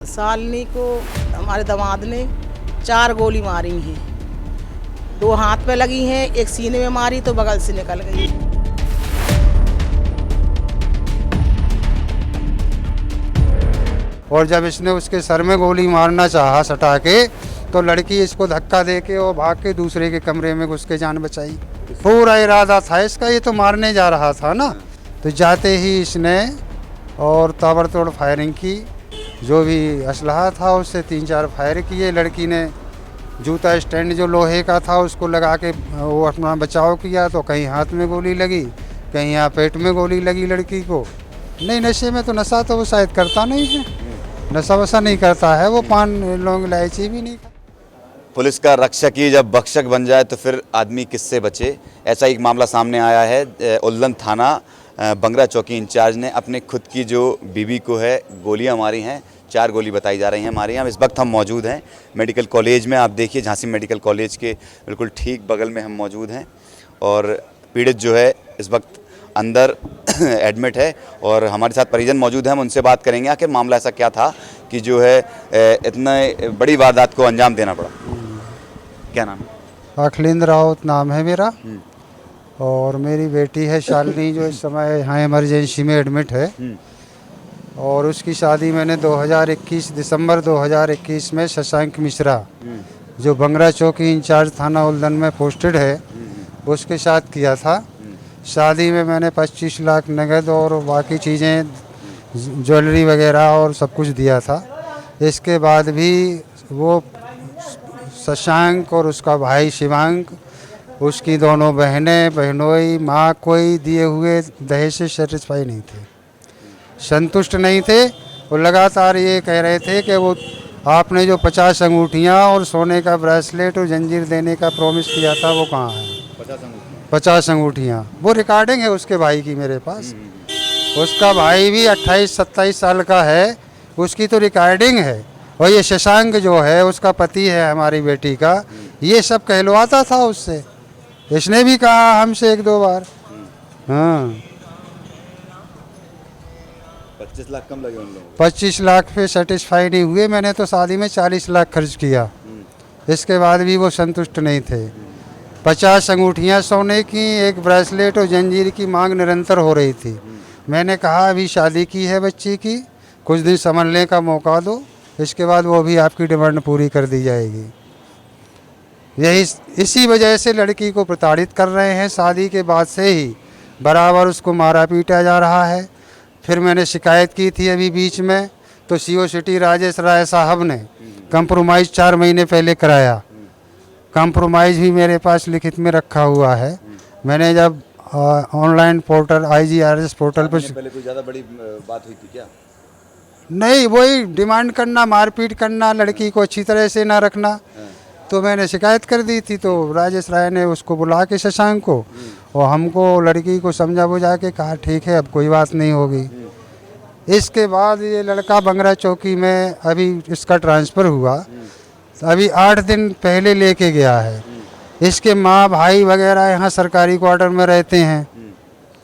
सालनी को हमारे दामाद ने 4 गोली मारी हैं। 2 हाथ पे लगी हैं, एक सीने में मारी तो बगल से निकल गई। और जब इसने उसके सर में गोली मारना चाहा सटा के, तो लड़की इसको धक्का दे के और भाग के दूसरे के कमरे में घुस के जान बचाई। पूरा इरादा था इसका, ये तो मारने जा रहा था ना। तो जाते ही इसने और ताबड़तोड़ फायरिंग की। जो भी असलहा था उससे 3-4 फायर किए। लड़की ने जूता स्टैंड जो लोहे का था उसको लगा के वो अपना बचाव किया, तो कहीं हाथ में गोली लगी, कहीं यहाँ पेट में गोली लगी लड़की को। नहीं, नशे में तो नशा तो वो शायद करता नहीं है, नशा वशा नहीं करता है वो, पान लौंग इलायची भी नहीं। पुलिस का रक्षक ही जब भक्षक बन जाए तो फिर आदमी किससे बचे। ऐसा एक मामला सामने आया है। उल्लन थाना बंगरा चौकी इंचार्ज ने अपने खुद की जो बीवी को है गोलियां मारी हैं। 4 गोली बताई जा रही हैं मारी हैं। इस वक्त हम मौजूद हैं मेडिकल कॉलेज में। आप देखिए झांसी मेडिकल कॉलेज के बिल्कुल ठीक बगल में हम मौजूद हैं और पीड़ित जो है इस वक्त अंदर एडमिट है और हमारे साथ परिजन मौजूद हैं। हम उनसे बात करेंगे आखिर मामला ऐसा क्या था कि जो है इतना बड़ी वारदात को अंजाम देना पड़ा। क्या नाम है? अखिलेंद्र राउत नाम है मेरा। और मेरी बेटी है शालिनी जो इस समय यहाँ इमरजेंसी में एडमिट है। और उसकी शादी मैंने 2021 दिसंबर 2021 में शशांक मिश्रा जो बंगरा चौकी इंचार्ज थाना उल्लन में पोस्टेड है उसके साथ किया था। शादी में मैंने 25 लाख नगद और बाकी चीज़ें ज्वेलरी वगैरह और सब कुछ दिया था। इसके बाद भी वो शशांक और उसका भाई शिवांक, उसकी दोनों बहनें, बहनोई, माँ कोई दिए हुए दहेज से सेटिस्फाई नहीं थे, संतुष्ट नहीं थे। वो लगातार ये कह रहे थे कि वो आपने जो 50 अंगूठियाँ और सोने का ब्रेसलेट और जंजीर देने का प्रॉमिस किया था वो कहाँ है। 50 अंगूठियाँ, वो रिकॉर्डिंग है उसके भाई की मेरे पास। उसका भाई भी 28-27 साल का है, उसकी तो रिकॉर्डिंग है। और ये शशांक जो है उसका पति है हमारी बेटी का, ये सब कहलवाता था उससे। इसने भी कहा हमसे 1-2 बार। हाँ, 25 लाख कम लगे उन लोगों को। 25 लाख पे सेटिस्फाई नहीं हुए। मैंने तो शादी में 40 लाख खर्च किया, इसके बाद भी वो संतुष्ट नहीं थे। 50 अंगूठियाँ सोने की, एक ब्रेसलेट और जंजीर की मांग निरंतर हो रही थी। मैंने कहा अभी शादी की है बच्ची की, कुछ दिन समझने का मौका दो, इसके बाद वो भी आपकी डिमांड पूरी कर दी जाएगी। यही इसी वजह से लड़की को प्रताड़ित कर रहे हैं। शादी के बाद से ही बराबर उसको मारा पीटा जा रहा है। फिर मैंने शिकायत की थी अभी बीच में, तो सीओ सिटी राजेश राय साहब ने कंप्रोमाइज़ 4 महीने पहले कराया। कंप्रोमाइज़ भी मेरे पास लिखित में रखा हुआ है। मैंने जब ऑनलाइन पोर्टल IGRS पोर्टल पर पहले कोई ज़्यादा बड़ी बात हुई थी क्या? नहीं, वही डिमांड करना, मारपीट करना, लड़की को अच्छी तरह से ना रखना। तो मैंने शिकायत कर दी थी, तो राजेश राय ने उसको बुला के शशांक को और हमको लड़की को समझा बुझा के कहा ठीक है अब कोई बात नहीं होगी। इसके बाद ये लड़का बंगरा चौकी में अभी इसका ट्रांसफ़र हुआ, अभी 8 दिन पहले लेके गया है। इसके माँ भाई वगैरह यहाँ सरकारी क्वार्टर में रहते हैं,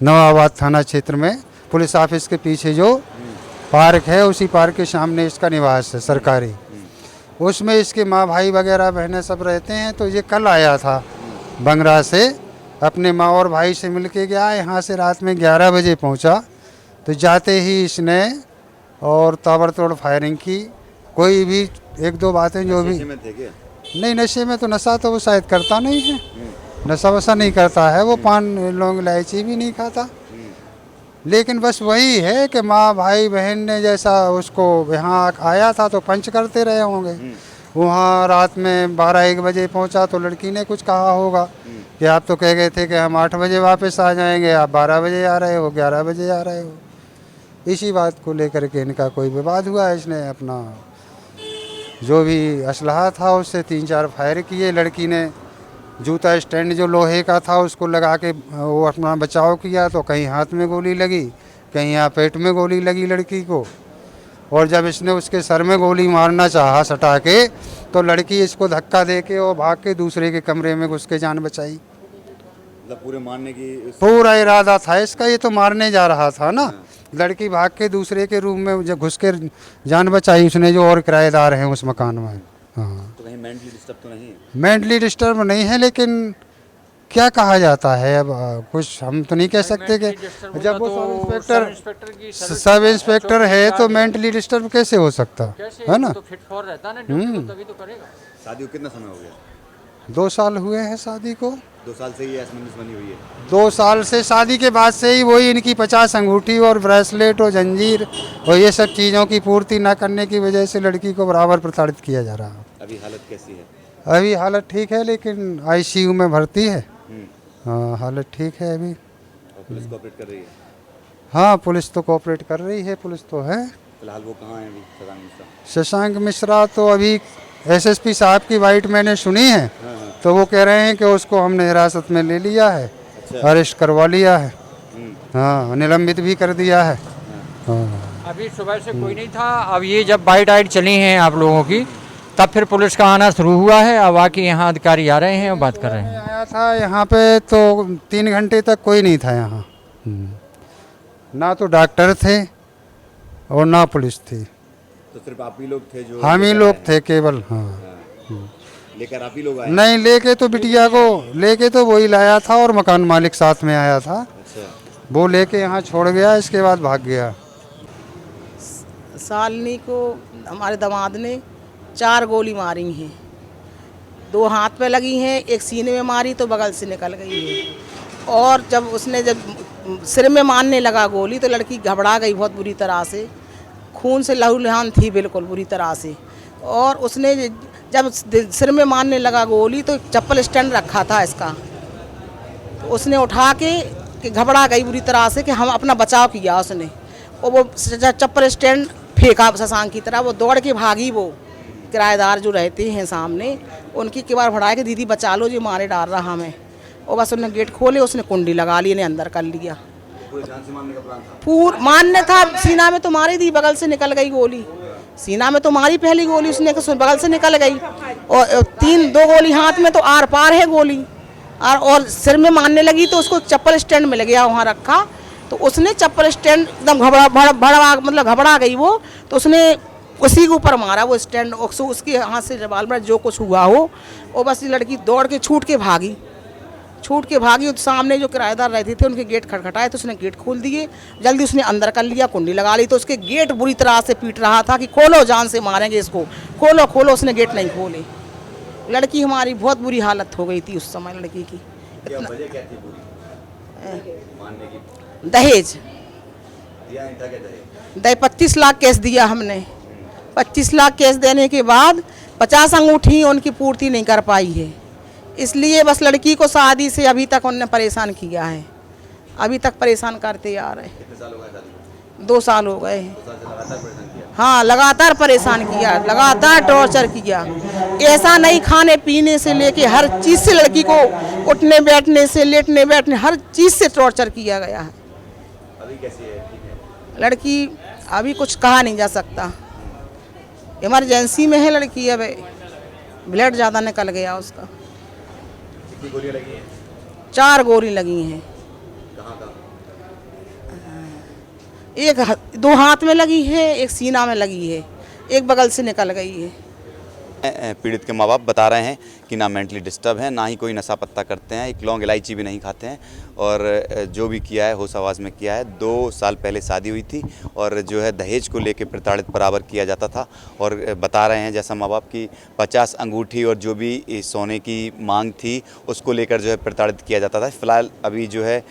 नवाबाद थाना क्षेत्र में पुलिस ऑफिस के पीछे जो पार्क है उसी पार्क के सामने इसका निवास है सरकारी। उसमें इसके माँ भाई वगैरह बहनें सब रहते हैं। तो ये कल आया था बंगरा से, अपने माँ और भाई से मिल के गया। यहाँ से रात में 11 बजे पहुँचा। तो जाते ही इसने और ताबड़तोड़ फायरिंग की। कोई भी 1-2 बातें जो भी नहीं, नशे में तो नशा तो वो शायद करता नहीं है, नशा वशा नहीं करता है वो, पान लौंग इलायची भी नहीं खाता। लेकिन बस वही है कि माँ भाई बहन ने जैसा उसको यहाँ आया था तो पंच करते रहे होंगे। वहाँ रात में 12-1 बजे पहुँचा तो लड़की ने कुछ कहा होगा कि आप तो कह गए थे कि हम 8 बजे वापस आ जाएंगे, आप 12 बजे आ रहे हो, 11 बजे आ रहे हो। इसी बात को लेकर के इनका कोई विवाद हुआ। इसने अपना जो भी असलहा था उससे 3-4 फायर किए। लड़की ने जूता स्टैंड जो लोहे का था उसको लगा के वो अपना बचाव किया, तो कहीं हाथ में गोली लगी, कहीं यहाँ पेट में गोली लगी लड़की को। और जब इसने उसके सर में गोली मारना चाहा सटा के, तो लड़की इसको धक्का दे के और भाग के दूसरे के कमरे में घुस के जान बचाई। मतलब पूरे मारने की पूरा इरादा था इसका, ये तो मारने जा रहा था ना। लड़की भाग के दूसरे के रूम में जब घुस के जान बचाई उसने, जो और किराएदार हैं उस मकान में। हाँ, तो कहीं मेंटली डिस्टर्ब तो नहीं है? मेंटली डिस्टर्ब नहीं है, लेकिन क्या कहा जाता है अब, कुछ हम तो नहीं कह सकते कि जब वो सब इंस्पेक्टर है तो मेंटली डिस्टर्ब कैसे हो सकता है ना। तो फिट फॉर रहता ना ड्यूटी को, तभी तो करेगा। शादी को कितना समय हो गया? 2 साल हुए हैं शादी को। 2 साल से ये असमंजस बनी हुई है। 2 साल से, शादी के बाद से ही वही इनकी 50 अंगूठी और ब्रेसलेट और जंजीर और ये सब चीज़ों की पूर्ति न करने की वजह से लड़की को बराबर प्रताड़ित किया जा रहा है। अभी हालत कैसी है? अभी हालत ठीक है, लेकिन आईसीयू में भर्ती है। हाँ, हालत ठीक है अभी। और पुलिस कोऑपरेट कर रही है? हाँ, पुलिस तो कोऑपरेट कर रही है, पुलिस तो है। फिलहाल वो कहाँ है अभी शशांक मिश्रा? शशांक मिश्रा तो अभी एसएसपी साहब की बाइट मैंने सुनी है, तो वो कह रहे हैं कि उसको हमने हिरासत में ले लिया है। अच्छा। अरेस्ट करवा लिया है। हाँ, निलंबित भी कर दिया है। हाँ। अभी सुबह से कोई नहीं था, अब ये जब बाइट आइट चली हैं आप लोगों की, तब फिर पुलिस का आना शुरू हुआ है। अब आके यहाँ अधिकारी आ रहे हैं और बात कर रहे हैं। आया था यहाँ पे तो 3 घंटे तक कोई नहीं था यहाँ। ना तो डॉक्टर थे और ना पुलिस थी। तो सिर्फ आप ही लोग थे जो? हम ही लोग थे केवल। हाँ, लेकर आप ही लोग आए? नहीं, लेके तो बिटिया को लेके तो वही लाया था और मकान मालिक साथ में आया था। अच्छा। वो लेके यहाँ छोड़ गया, इसके बाद भाग गया। सालनी को हमारे दामाद ने 4 गोली मारी हैं। 2 हाथ पे लगी हैं, एक सीने में मारी तो बगल से निकल गई है। और जब सिर में मारने लगा गोली तो लड़की घबरा गई बहुत बुरी तरह से, खून से लहूलुहान थी बिल्कुल बुरी तरह से। और उसने जब सिर में मारने लगा गोली तो चप्पल स्टैंड रखा था इसका, तो उसने उठा के घबरा गई बुरी तरह से कि हम अपना बचाव किया उसने, और वो चप्पल स्टैंड फेंका शशांक की तरह। वो दौड़ के भागी, वो किराएदार जो रहते हैं सामने उनकी किवाड़ भड़ाए कि दीदी बचा लो, जो मारे डाल रहा हमें। और बस उन्होंने गेट खोले, उसने कुंडी लगा ली, ने अंदर कर लिया। पूरा मारने था, सीना में तो मारी थी, बगल से निकल गई गोली। सीना में तो मारी पहली गोली उसने, बगल से निकल गई। और 2 गोली हाथ में तो आर पार है गोली। और सिर में मारने लगी तो उसको चप्पल स्टैंड मिल गया वहाँ रखा, तो उसने चप्पल स्टैंड एकदम घबरा गई वो, तो उसने उसी के ऊपर मारा वो स्टैंड। उसके हाथ से रिवाल्वर जो कुछ हुआ हो, और बस ये लड़की दौड़ के छूट के भागी। तो सामने जो किराएदार रहते थे उनके गेट खटखटाए तो उसने गेट खोल दिए, जल्दी उसने अंदर कर लिया, कुंडी लगा ली। तो उसके गेट बुरी तरह से पीट रहा था कि खोलो, जान से मारेंगे इसको, खोलो खोलो। उसने गेट नहीं खोले। लड़की हमारी बहुत बुरी हालत हो गई थी उस समय लड़की की। क्या वजह क्या थी पूरी मारने की? दहेज दिया नहीं था क्या दहेज? 25 लाख केस दिया हमने। 25 लाख केस देने के बाद 50 अंगूठी उनकी पूर्ति नहीं कर पाई है, इसलिए बस लड़की को शादी से अभी तक उनने परेशान किया है, अभी तक परेशान करते आ रहे हैं। कितने साल हो गए शादी को? 2 साल हो गए हैं। 2 साल से लगातार परेशान किया? हाँ, लगातार परेशान किया, लगातार टॉर्चर किया। ऐसा नहीं, खाने पीने से लेके हर चीज़ से लड़की को उठने बैठने से, लेटने बैठने, हर चीज़ से टॉर्चर किया गया है। अभी कैसी है? ठीक है लड़की? अभी कुछ कहा नहीं जा सकता, इमरजेंसी में है लड़की। अब ब्लड ज़्यादा निकल गया उसका। कितनी गोलियां लगी हैं? 4 गोली लगी हैं। कहाँ? एक 2 हाथ में लगी है, एक सीना में लगी है, एक बगल से निकल गई है। पीड़ित के माँ बाप बता रहे हैं कि ना मेंटली डिस्टर्ब हैं, ना ही कोई नशा पत्ता करते हैं, एक लौंग इलायची भी नहीं खाते हैं, और जो भी किया है होश आवाज़ में किया है। 2 साल पहले शादी हुई थी और जो है दहेज को लेकर प्रताड़ित बराबर किया जाता था। और बता रहे हैं जैसा माँ बाप की 50 अंगूठी और जो भी सोने की मांग थी उसको लेकर जो है प्रताड़ित किया जाता था। फिलहाल अभी जो है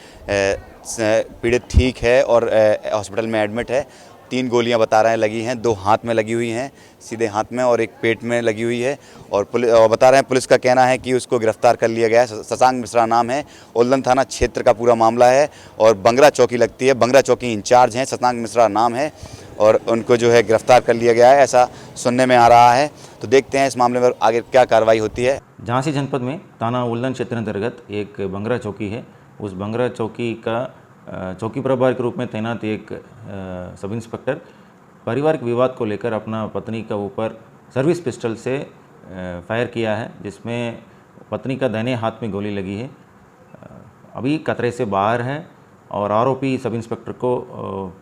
पीड़ित ठीक है और हॉस्पिटल में एडमिट है। 3 गोलियां बता रहे हैं लगी हैं, 2 हाथ में लगी हुई हैं, सीधे हाथ में, और एक पेट में लगी हुई है। और बता रहे हैं पुलिस का कहना है कि उसको गिरफ्तार कर लिया गया है। शशांक मिश्रा नाम है, उल्लन थाना क्षेत्र का पूरा मामला है और बंगरा चौकी लगती है। बंगरा चौकी इंचार्ज हैं, शशांक मिश्रा नाम है, और उनको जो है गिरफ्तार कर लिया गया है, ऐसा सुनने में आ रहा है। तो देखते हैं इस मामले में आगे क्या कार्रवाई होती है। झांसी जनपद में थाना उल्लन क्षेत्र अंतर्गत एक बंगरा चौकी है। उस बंगरा चौकी का चौकी प्रभारी के रूप में तैनात एक सब इंस्पेक्टर पारिवारिक विवाद को लेकर अपना पत्नी का ऊपर सर्विस पिस्टल से फायर किया है, जिसमें पत्नी का दाहिने हाथ में गोली लगी है। अभी खतरे से बाहर है और आरोपी सब इंस्पेक्टर को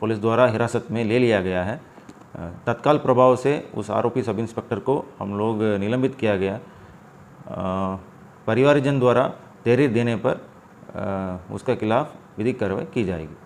पुलिस द्वारा हिरासत में ले लिया गया है। तत्काल प्रभाव से उस आरोपी सब इंस्पेक्टर को हम लोग निलंबित किया गया। परिवारजन द्वारा तहरीर देने पर उसके खिलाफ विधिक कार्रवाई की जाएगी।